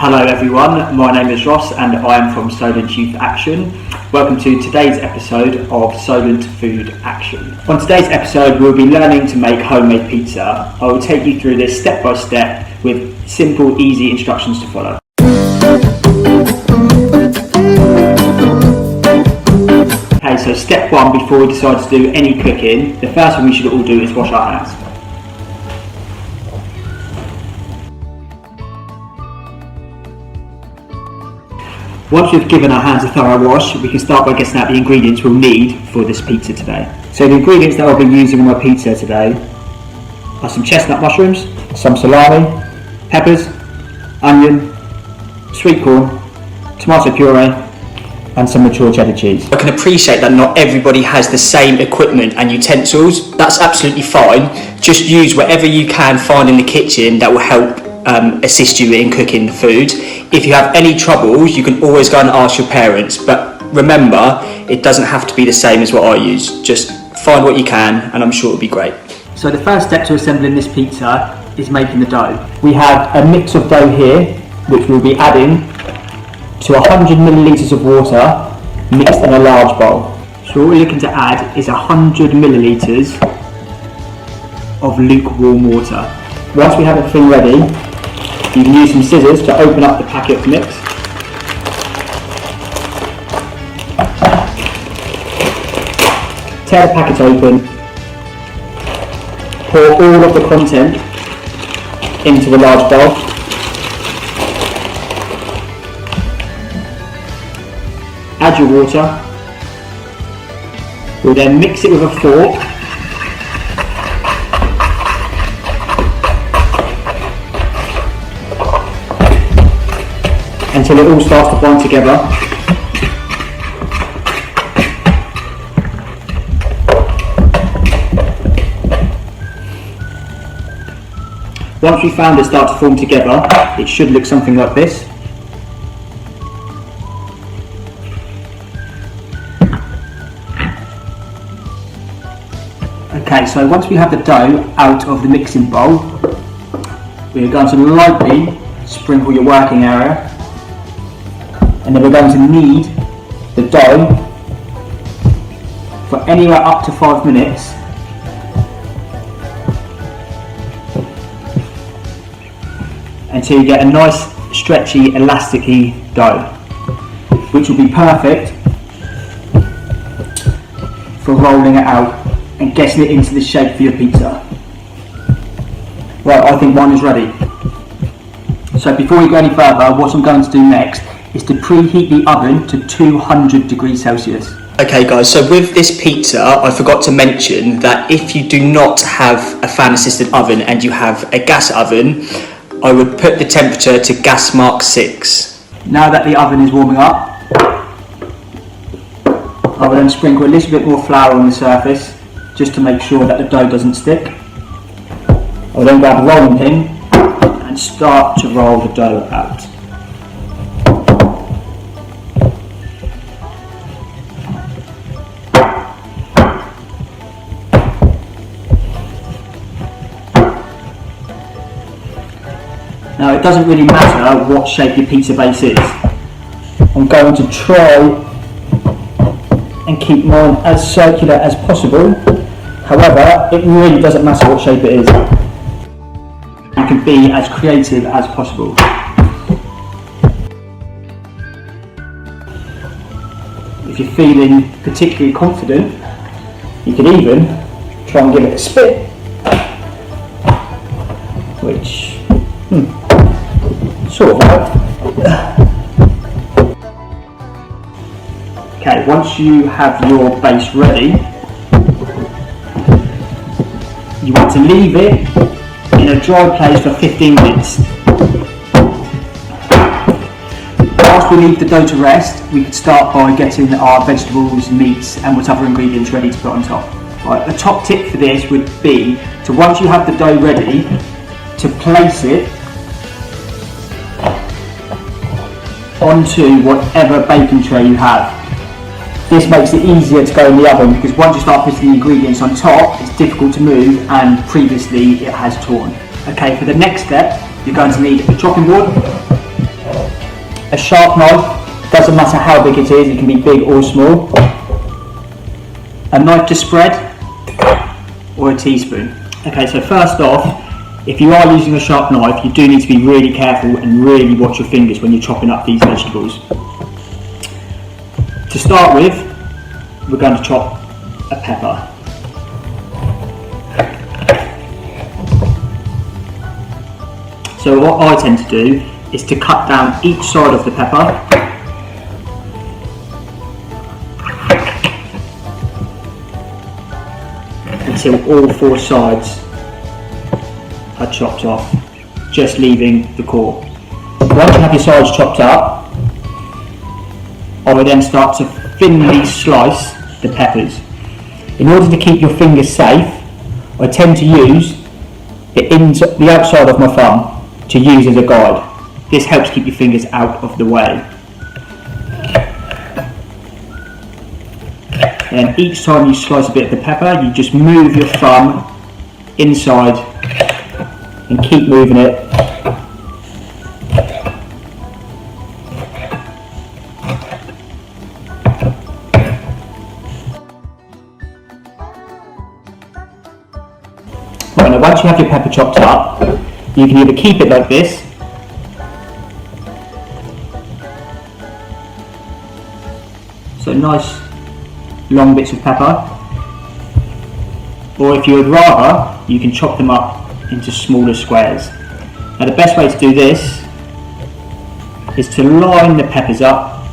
Hello everyone, my name is Ross and I am from Solent FOOD Action. Welcome to today's episode of Solent FOOD Action. On today's episode we'll be learning to make homemade pizza. I will take you through this step by step with simple, easy instructions to follow. Okay, so step one, before we decide to do any cooking, the first thing we should all do is wash our hands. Once we've given our hands a thorough wash, we can start by getting out the ingredients we'll need for this pizza today. So the ingredients that I'll be using on my pizza today are some chestnut mushrooms, some salami, peppers, onion, sweet corn, tomato puree, and some mature cheddar cheese. I can appreciate that not everybody has the same equipment and utensils. That's absolutely fine. Just use whatever you can find in the kitchen that will help assist you in cooking the food. If you have any troubles, you can always go and ask your parents, but remember, it doesn't have to be the same as what I use. Just find what you can and I'm sure it'll be great. So the first step to assembling this pizza is making the dough. We have a mix of dough here, which we'll be adding to 100 millilitres of water mixed in a large bowl. So what we're looking to add is 100 millilitres of lukewarm water. Once we have everything ready, you can use some scissors to open up the packet of mix. Tear the packet open, pour all of the content into the large bowl. Add your water. We'll then mix it with a fork until it all starts to bind together. Once we found it start to form together, it should look something like this. Okay, so once we have the dough out of the mixing bowl, we are going to lightly sprinkle your working area. And then we're going to knead the dough for anywhere up to 5 minutes until you get a nice stretchy, elasticy dough, which will be perfect for rolling it out and getting it into the shape for your pizza. Right, I think one is ready. So before we go any further, what I'm going to do next is to preheat the oven to 200 degrees Celsius. Okay guys, so with this pizza, I forgot to mention that if you do not have a fan assisted oven and you have a gas oven, I would put the temperature to gas mark 6. Now that the oven is warming up, I will then sprinkle a little bit more flour on the surface just to make sure that the dough doesn't stick. I will then grab a rolling pin and start to roll the dough out. Now it doesn't really matter what shape your pizza base is. I'm going to try and keep mine as circular as possible. However, it really doesn't matter what shape it is. You can be as creative as possible. If you're feeling particularly confident, you can even try and give it a spin, which sort of worked. Okay, once you have your base ready, you want to leave it in a dry place for 15 minutes. Whilst we leave the dough to rest, we could start by getting our vegetables, meats and whatever ingredients ready to put on top. Right, a top tip for this would be to, once you have the dough ready, to place it onto whatever baking tray you have. This makes it easier to go in the oven because once you start putting the ingredients on top, it's difficult to move and previously it has torn. Okay, for the next step, you're going to need a chopping board, a sharp knife, doesn't matter how big it is, it can be big or small. A knife to spread, or a teaspoon. Okay, so first off, if you are using a sharp knife, you do need to be really careful and really watch your fingers when you're chopping up these vegetables. To start with, we're going to chop a pepper. So what I tend to do is to cut down each side of the pepper until all 4 sides are chopped off, just leaving the core. Once you have your sides chopped up, I will then start to thinly slice the peppers. In order to keep your fingers safe, I tend to use the outside of my thumb to use as a guide. This helps keep your fingers out of the way. And each time you slice a bit of the pepper, you just move your thumb inside and keep moving it. Right, now once you have your pepper chopped up, you can either keep it like this, so nice long bits of pepper, or if you would rather, you can chop them up into smaller squares. Now the best way to do this is to line the peppers up,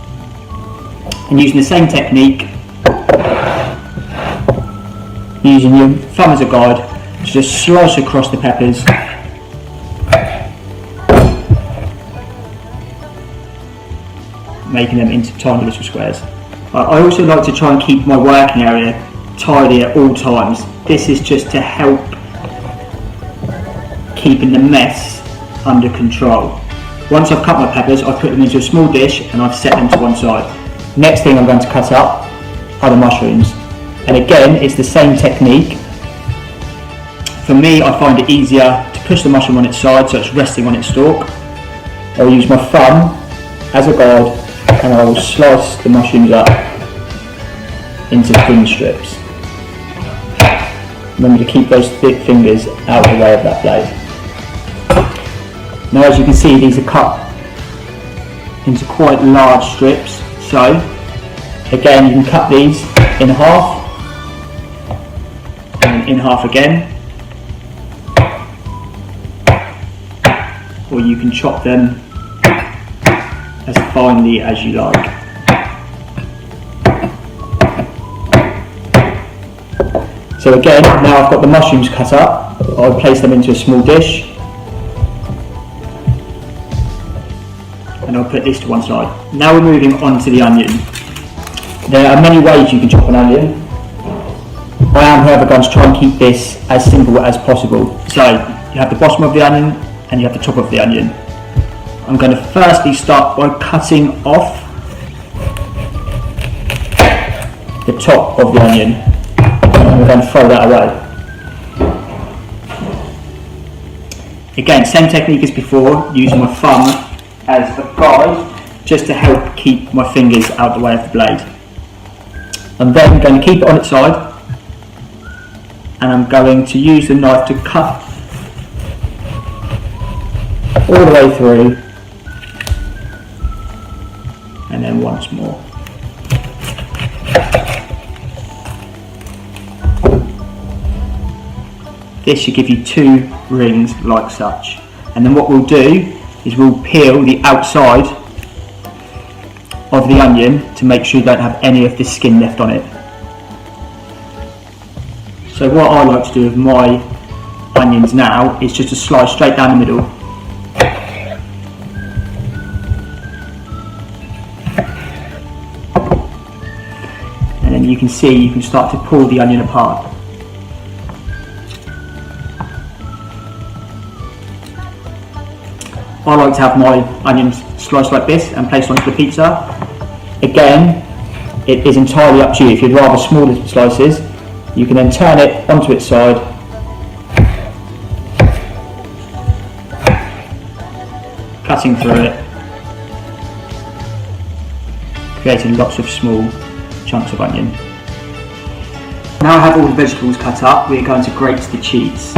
and using the same technique, using your thumb as a guide, to just slice across the peppers making them into tiny little squares. I also like to try and keep my working area tidy at all times. This is just to help keeping the mess under control. Once I've cut my peppers, I put them into a small dish and I've set them to one side. Next thing I'm going to cut up are the mushrooms. And again, it's the same technique. For me, I find it easier to push the mushroom on its side so it's resting on its stalk. I'll use my thumb as a guide and I will slice the mushrooms up into thin strips. Remember to keep those thick fingers out of the way of that blade. Now as you can see, these are cut into quite large strips, so again you can cut these in half and in half again, or you can chop them as finely as you like. So again, now I've got the mushrooms cut up, I'll place them into a small dish and I'll put this to one side. Now we're moving on to the onion. There are many ways you can chop an onion. I am however going to try and keep this as simple as possible. So you have the bottom of the onion and you have the top of the onion. I'm going to firstly start by cutting off the top of the onion, and I'm going to throw that away. Again, same technique as before, using my thumb as a guide just to help keep my fingers out of the way of the blade. I'm then going to keep it on its side and I'm going to use the knife to cut all the way through and then once more. This should give you 2 rings like such. And then what we'll do is we'll peel the outside of the onion to make sure you don't have any of the skin left on it. So what I like to do with my onions now is just to slice straight down the middle. And then you can see, you can start to pull the onion apart. I like to have my onions sliced like this and placed onto the pizza. Again, it is entirely up to you. If you'd rather smaller slices, you can then turn it onto its side, cutting through it, creating lots of small chunks of onion. Now I have all the vegetables cut up, we're going to grate the cheese.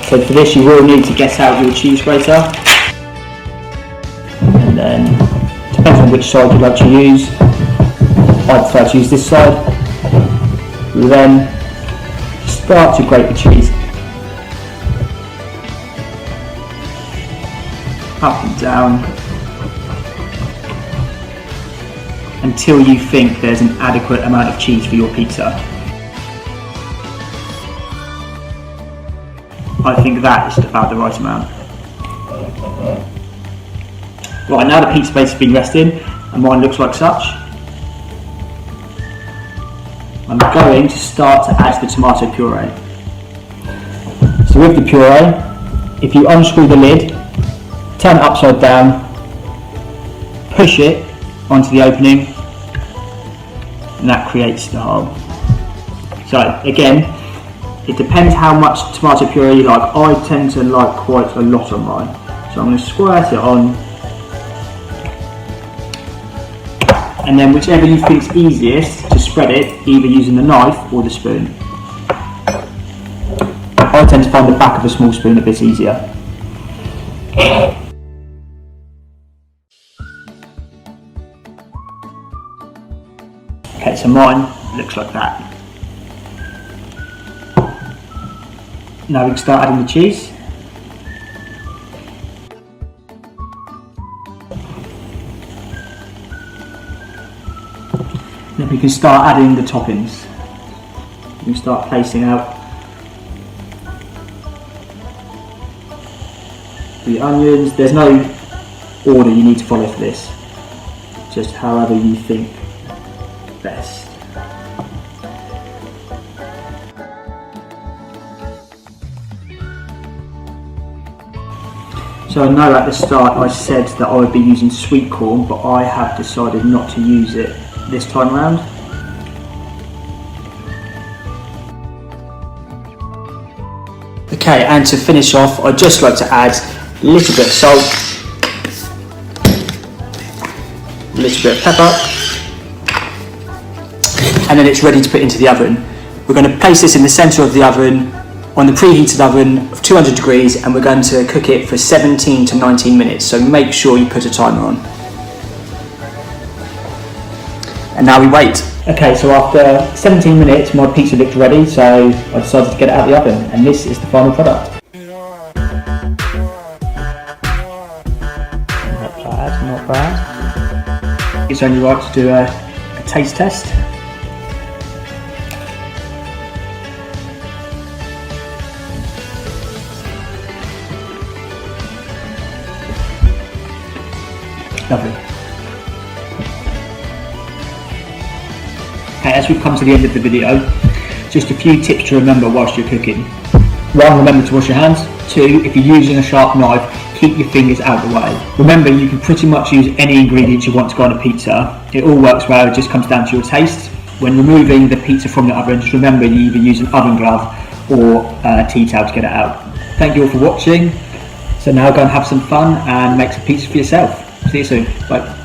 So for this you will need to get out your cheese grater. And then, depends on which side you'd like to use. I prefer to use this side. We'll then start to grate the cheese. Up and down until you think there's an adequate amount of cheese for your pizza. I think that is about the right amount. Right, now the pizza base has been resting and mine looks like such. I'm going to start to add the tomato puree. So with the puree, if you unscrew the lid, turn it upside down, push it onto the opening, and that creates the hole. So again, it depends how much tomato puree you like. I tend to like quite a lot on mine. So I'm going to squirt it on, and then whichever you think is easiest to spread it, either using the knife or the spoon. I tend to find the back of a small spoon a bit easier. Okay, so mine looks like that. Now we can start adding the cheese. Then we can start adding the toppings. We can start placing out the onions. There's no order you need to follow for this, just however you think best. So I know at the start I said that I would be using sweet corn, but I have decided not to use it this time around. Okay, and to finish off, I'd just like to add a little bit of salt, a little bit of pepper, and then it's ready to put into the oven. We're going to place this in the centre of the oven on the preheated oven of 200 degrees, and we're going to cook it for 17 to 19 minutes, so make sure you put a timer on. And now we wait. Okay, so after 17 minutes my pizza looked ready, so I decided to get it out of the oven, and this is the final product. Not bad. It's only right to do a taste test. Lovely. Okay, as we've come to the end of the video, just a few tips to remember whilst you're cooking. 1, remember to wash your hands. 2, if you're using a sharp knife, keep your fingers out of the way. Remember, you can pretty much use any ingredients you want to go on a pizza. It all works well, it just comes down to your taste. When removing the pizza from the oven, just remember you either use an oven glove or a tea towel to get it out. Thank you all for watching. So now go and have some fun and make some pizza for yourself. See you soon. Bye.